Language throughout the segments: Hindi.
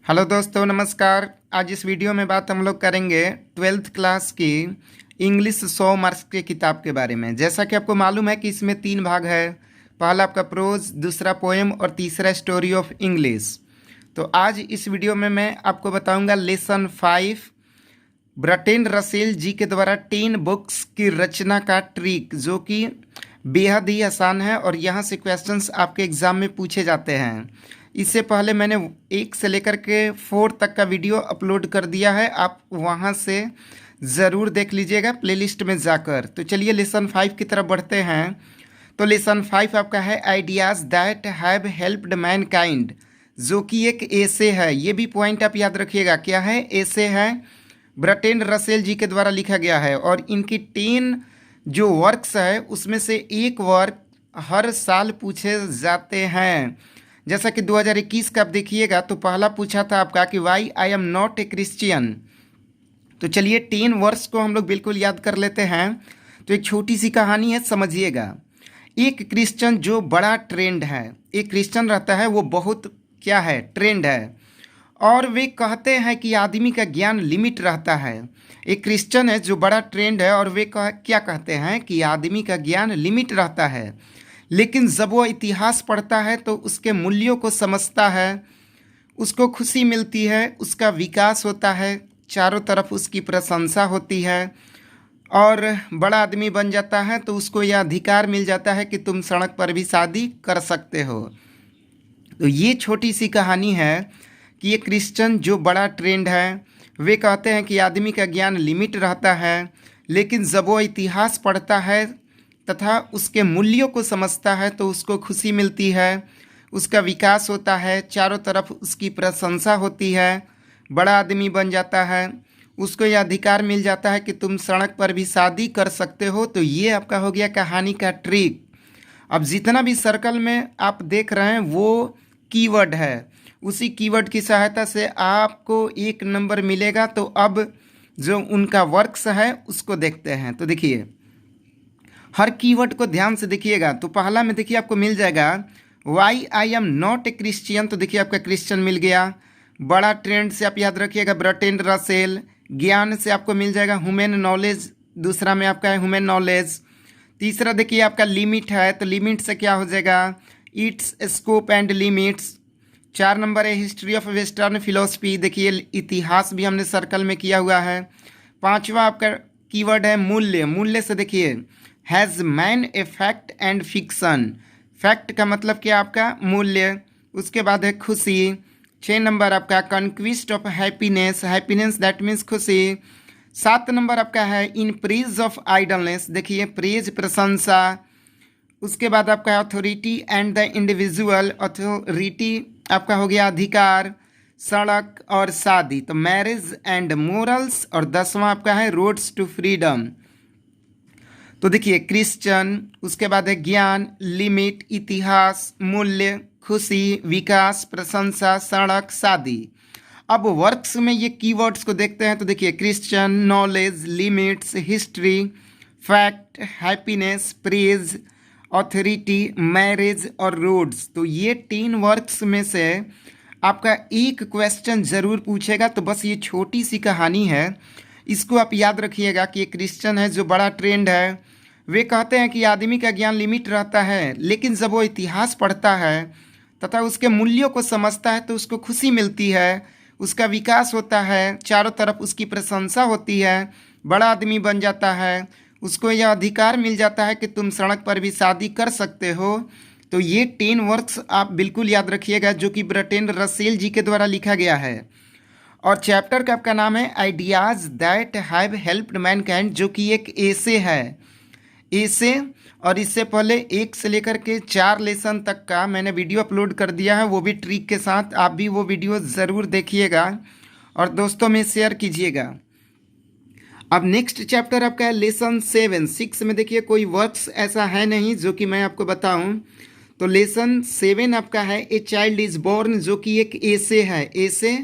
हेलो दोस्तों, नमस्कार। आज इस वीडियो में बात हम लोग करेंगे 12th क्लास की इंग्लिश 100 मार्क्स की किताब के बारे में। जैसा कि आपको मालूम है कि इसमें 3 भाग है। पहला आपका प्रोज, दूसरा पोएम और तीसरा स्टोरी ऑफ इंग्लिश। तो आज इस वीडियो में मैं आपको बताऊंगा लेसन 5 ब्रटेन रसेल जी के द्वारा 10 बुक्स की रचना का ट्रिक, जो कि बेहद ही आसान है और यहाँ से क्वेश्चंस आपके एग्ज़ाम में पूछे जाते हैं। इससे पहले मैंने 1 से लेकर के 4 तक का वीडियो अपलोड कर दिया है, आप वहाँ से ज़रूर देख लीजिएगा प्लेलिस्ट में जाकर। तो चलिए लेसन 5 की तरफ बढ़ते हैं। तो लेसन 5 आपका है ideas that have helped Mankind, जो कि एक एसे है। ये भी पॉइंट आप याद रखिएगा, क्या है? एसे है, ब्रटेन रसेल जी के द्वारा लिखा गया है। और इनकी 10 जो वर्क्स है उसमें से एक वर्क हर साल पूछे जाते हैं। जैसा कि 2021 का आप देखिएगा तो पहला पूछा था आपका कि why I am not a Christian. तो चलिए 10 वर्ष को हम लोग बिल्कुल याद कर लेते हैं। तो एक छोटी सी कहानी है, समझिएगा। एक क्रिश्चियन जो बड़ा ट्रेंड है, एक क्रिश्चियन रहता है, वो बहुत क्या है, ट्रेंड है। और वे कहते हैं कि आदमी का ज्ञान लिमिट रहता है। एक क्रिश्चियन है जो बड़ा ट्रेंड है और वे क्या कहते हैं कि आदमी का ज्ञान लिमिट रहता है। लेकिन जब वो इतिहास पढ़ता है तो उसके मूल्यों को समझता है, उसको खुशी मिलती है, उसका विकास होता है, चारों तरफ उसकी प्रशंसा होती है और बड़ा आदमी बन जाता है। तो उसको यह अधिकार मिल जाता है कि तुम सड़क पर भी शादी कर सकते हो। तो ये छोटी सी कहानी है कि ये क्रिश्चियन जो बड़ा ट्रेंड है, वे कहते हैं कि आदमी का ज्ञान लिमिट रहता है, लेकिन जब वो इतिहास पढ़ता है तथा उसके मूल्यों को समझता है तो उसको खुशी मिलती है, उसका विकास होता है, चारों तरफ उसकी प्रशंसा होती है, बड़ा आदमी बन जाता है, उसको यह अधिकार मिल जाता है कि तुम सड़क पर भी शादी कर सकते हो। तो ये आपका हो गया कहानी का ट्रिक। अब जितना भी सर्कल में आप देख रहे हैं वो कीवर्ड है, उसी कीवर्ड की सहायता से आपको 1 नंबर मिलेगा। तो अब जो उनका वर्क्स है उसको देखते हैं। तो देखिए, हर कीवर्ड को ध्यान से देखिएगा। तो पहला में देखिए आपको मिल जाएगा why I am not a Christian. तो देखिए आपका क्रिश्चियन मिल गया। बड़ा ट्रेंड से आप याद रखिएगा ब्रटेन रसेल। ज्ञान से आपको मिल जाएगा ह्यूमन नॉलेज, दूसरा में आपका है ह्यूमन नॉलेज। तीसरा देखिए आपका लिमिट है, तो लिमिट से क्या हो जाएगा, it's scope and limits. 4 number है हिस्ट्री ऑफ वेस्टर्न फिलोसफी। देखिए इतिहास भी हमने सर्कल में किया हुआ है। 5वां आपका कीवर्ड है मूल्य। मूल्य से देखिए has man a fact and fiction. Fact का मतलब क्या, आपका मूल्य। उसके बाद है खुशी। 6 नंबर आपका conquest of happiness. Happiness that means खुशी। 7 नंबर आपका है इन प्रेज ऑफ आइडलनेस। देखिए प्रेज प्रशंसा। उसके बाद आपका authority and the individual. Authority आपका हो गया अधिकार, सड़क और शादी, तो मैरिज एंड मोरल्स। और 10वां आपका है रोड्स टू फ्रीडम। तो देखिए क्रिश्चियन, उसके बाद है ज्ञान, लिमिट, इतिहास, मूल्य, खुशी, विकास, प्रशंसा, सड़क, शादी। अब वर्क्स में ये कीवर्ड्स को देखते हैं। तो देखिए Christian, knowledge, limits, history, fact, happiness, praise, authority, marriage और रोड्स। तो ये 3 वर्क्स में से आपका एक क्वेश्चन ज़रूर पूछेगा। तो बस ये छोटी सी कहानी है, इसको आप याद रखिएगा कि एक क्रिश्चियन है जो बड़ा ट्रेंड है। वे कहते हैं कि आदमी का ज्ञान लिमिट रहता है, लेकिन जब वो इतिहास पढ़ता है तथा उसके मूल्यों को समझता है तो उसको खुशी मिलती है, उसका विकास होता है, चारों तरफ उसकी प्रशंसा होती है, बड़ा आदमी बन जाता है, उसको यह अधिकार मिल जाता है कि तुम सड़क पर भी शादी कर सकते हो। तो ये 10 वर्क्स आप बिल्कुल याद रखिएगा, जो कि ब्रटेन रसेल जी के द्वारा लिखा गया है। और चैप्टर का आपका नाम है ideas that have helped Mankind, जो कि एक एसे है, एसे। और इससे पहले 1 से लेकर के 4 लेसन तक का मैंने वीडियो अपलोड कर दिया है, वो भी ट्रिक के साथ। आप भी वो वीडियो ज़रूर देखिएगा और दोस्तों में शेयर कीजिएगा। अब नेक्स्ट चैप्टर आपका है लेसन 7। 6 में देखिए कोई वर्क्स ऐसा है नहीं जो कि मैं आपको बताऊं। तो लेसन 7 आपका है ए चाइल्ड इज बोर्न, जो कि एक एसे है, एसे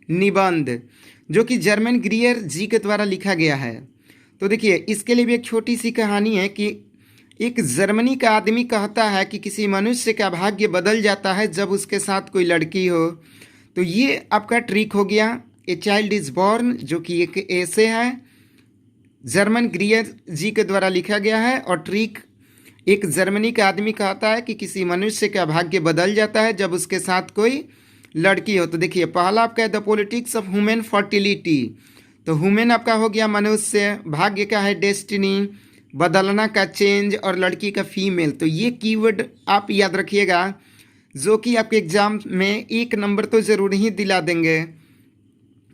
निबंध, जो कि जर्मन ग्रियर जी के द्वारा लिखा गया है। तो देखिए इसके लिए भी एक छोटी सी कहानी है कि एक जर्मनी का आदमी कहता है कि किसी मनुष्य का भाग्य बदल जाता है जब उसके साथ कोई लड़की हो। तो ये आपका ट्रिक हो गया। ए चाइल्ड इज बॉर्न, जो कि एक ऐसे है, जर्मन ग्रियर जी के द्वारा लिखा गया है। और ट्रिक, एक जर्मनी का आदमी कहता है कि किसी मनुष्य का भाग्य बदल जाता है जब उसके साथ कोई लड़की हो। तो देखिए पहला आपका है the politics of human fertility. तो ह्यूमन आपका हो गया मनुष्य, भाग्य का है डेस्टिनी, बदलना का चेंज, और लड़की का फीमेल। तो ये कीवर्ड आप याद रखिएगा, जो कि आपके एग्जाम में 1 नंबर तो ज़रूर ही दिला देंगे।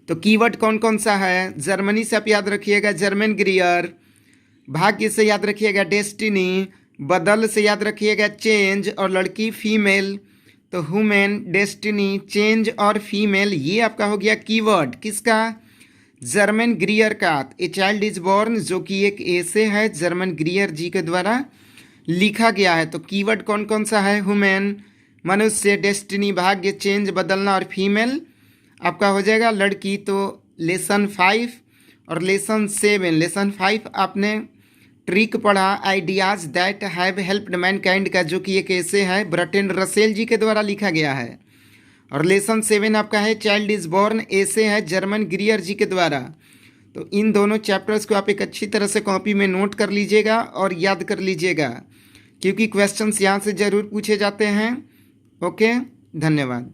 तो कीवर्ड कौन कौन सा है? जर्मनी से आप याद रखिएगा जर्मन ग्रियर, भाग्य से याद रखिएगा डेस्टिनी, बदल से याद रखिएगा चेंज, और लड़की फीमेल। तो ह्यूमन, डेस्टिनी, चेंज और फीमेल, ये आपका हो गया कीवर्ड किसका? जर्मन ग्रियर का। ए चाइल्ड इज बॉर्न, जो कि एक ऐसे है जर्मन ग्रियर जी के द्वारा लिखा गया है। तो कीवर्ड कौन कौन सा है? ह्यूमन मनुष्य, डेस्टिनी भाग्य, चेंज बदलना, और फीमेल आपका हो जाएगा लड़की। तो लेसन 5 और लेसन 7। लेसन 5 आपने ट्रिक पढ़ा ideas that have helped Mankind का, जो कि एक ऐसे है बर्ट्रैंड रसेल जी के द्वारा लिखा गया है। और लेसन 7 आपका है चाइल्ड इज बॉर्न, ऐसे है जर्मन ग्रियर जी के द्वारा। तो इन दोनों चैप्टर्स को आप एक अच्छी तरह से कॉपी में नोट कर लीजिएगा और याद कर लीजिएगा, क्योंकि क्वेश्चंस यहाँ से ज़रूर पूछे जाते हैं। ओके, धन्यवाद।